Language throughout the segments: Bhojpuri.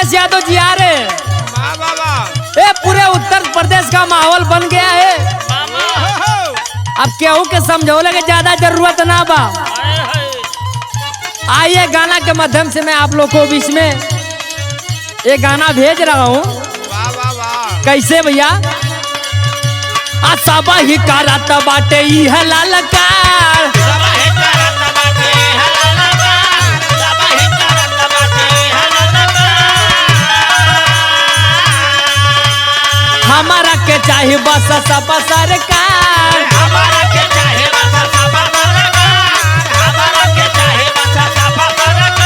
अखिलेश यादव जी आ रहे हैं। ए पूरे उत्तर प्रदेश का माहौल बन गया है। अब केहू के समझौले के ज्यादा जरूरत ना बा। आइए गाना के माध्यम से मैं आप लोग को बीच में ये गाना भेज रहा हूँ। कैसे भैया? सब ही करत बाटे इह ललकार, हमारा के चाहे बस सब सरकार, हमारा के चाहे बस सब सरकार, हमारा के चाहे बस सब सरकार।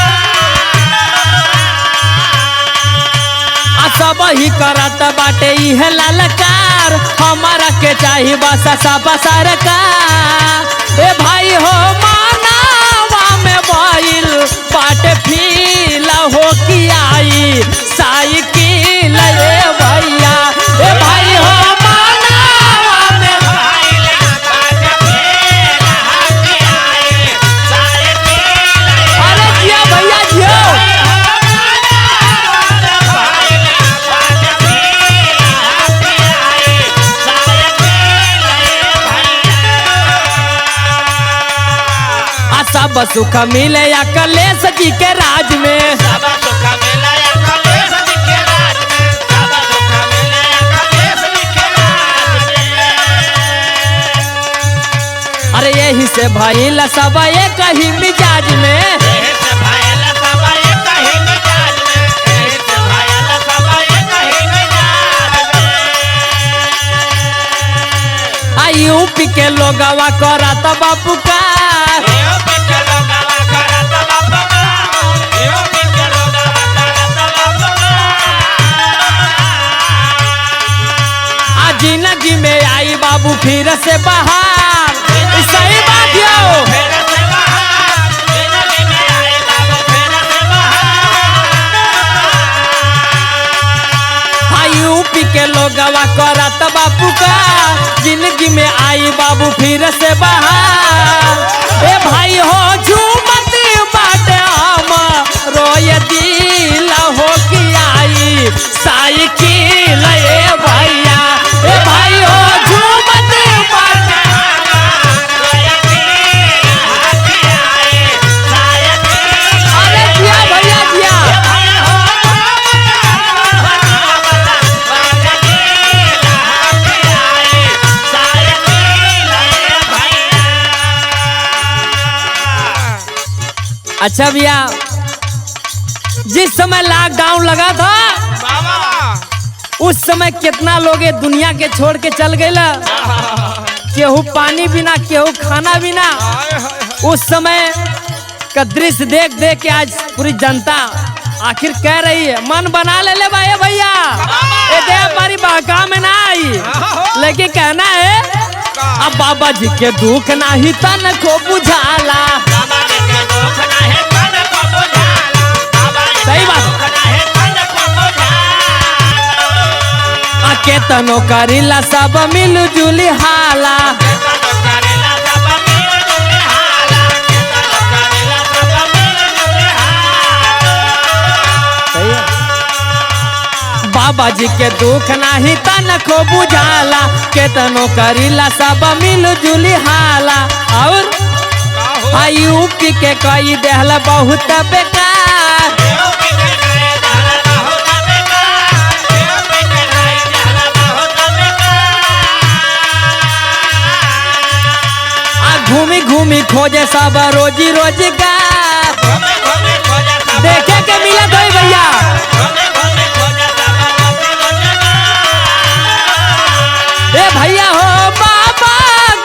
सब ही करत बाटे इह ललकार, हमारा के चाहे बस सब सरकार। ए भाई हो मानवा में बाइल बाटे फील हो कि आई साइकिल। ए भैया ए भाई हो मानवा में बाइल बाटे फील हो कि आई साइकिल। अरे जिया भैया जियो। सब सुख मिले अखिलेश जी के राज में, सब सुख मिले अखिलेश जी के राज में, सब सुख मिले अखिलेश जी के राज में। अरे यही से भइल सब एक ही मिजाज में, यही से भइल सब एक ही मिजाज में, यही से भइल सब एक ही मिजाज में। यूपी के लोगवा करत बापू का, जिंदगी में आई बाबू फिर से बाहर। सही बात यो। यूपी के लोगवा करत बापू का, जिंदगी में आई बाबू फिर से बाहर। ए भाई हो झूमत बाटे आम रोय दिल हो कि आई साइकिल। ए भैया ए भाई हो झूमत बाटे रोय दिल हो कि आई साइकिल। अरे जिया भैया जिया। अच्छा भैया, जिस समय लॉकडाउन लगा था उस समय कितना लोग दुनिया के छोड़ के चल गए। केहू पानी बिना, केहू खाना बिना। उस समय का दृश्य देख देख के आज पूरी जनता आखिर कह रही है मन बना ले भाई भैया। ये दे हमारी बाका में ना आई, लेकिन कहना है अब बाबा जी के दुख नहीं तन को बुझाला। सही बात। केतनो करिला सब मिल जुली हाला, बाबा जी के दुख नहीं तन को बुझाला। केतनो करिला सब मिल जुली हाला। और यूपी के कई देहला बहुत बेकार, घूमी घूमी खोजे सब रोजी रोजगार। देखे के मिले तो भैया। ए भैया हो बाबा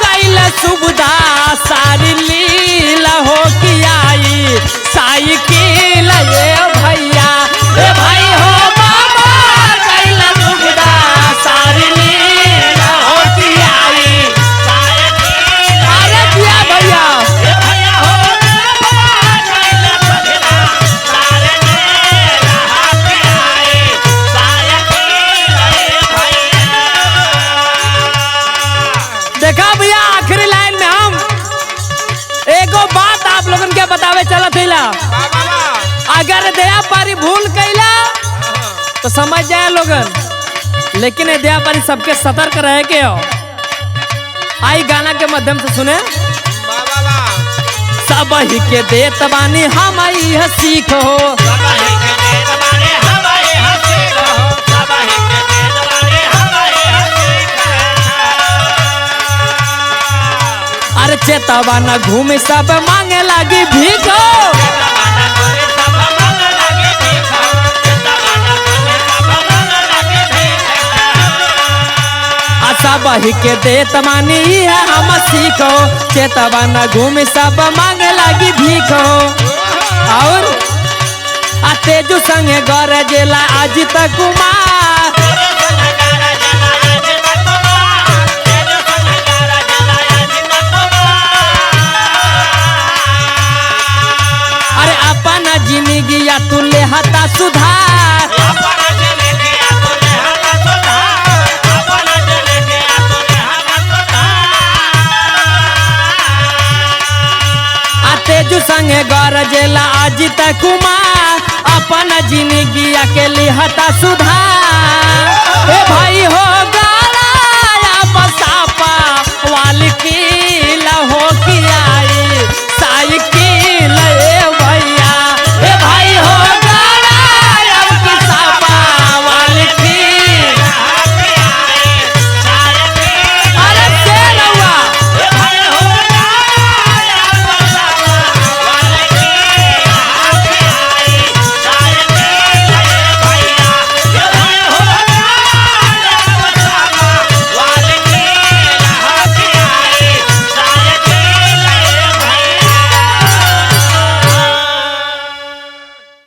गैल सुविधा सारी लीला हो कि आई साइकिल। ए भैया ए भाई हो बाबा गैल सुविधा सारी लीला हो कि आई साइकिल। अरे जिया भैया। देखा भैया आखिरी लाइन में हम एगो बात आप लोगन के बतावे चलत हिला। अगर दया पारी भूल कैला तो समझ जाए लोगन, लेकिन अध्याय पर सबके सतर्क रहे के हो। आई गाना के माध्यम से सुने। सब ही के देत बानी हम यह सीख हो, अरे चेतवा न घूमे सब मांगे लगी भीख हो। सब ही के देत मानी है हम सीखो, चेतवा न घूमे सब मांगे लगी भीखो। और तेजू संगे गरजेला अजित कुमार, अरे अपना जिंदगी या तू ले हता सुधार। तेजू संगे गरजेला अजित कुमार, अपन जिंदगी के लिहता सुधार।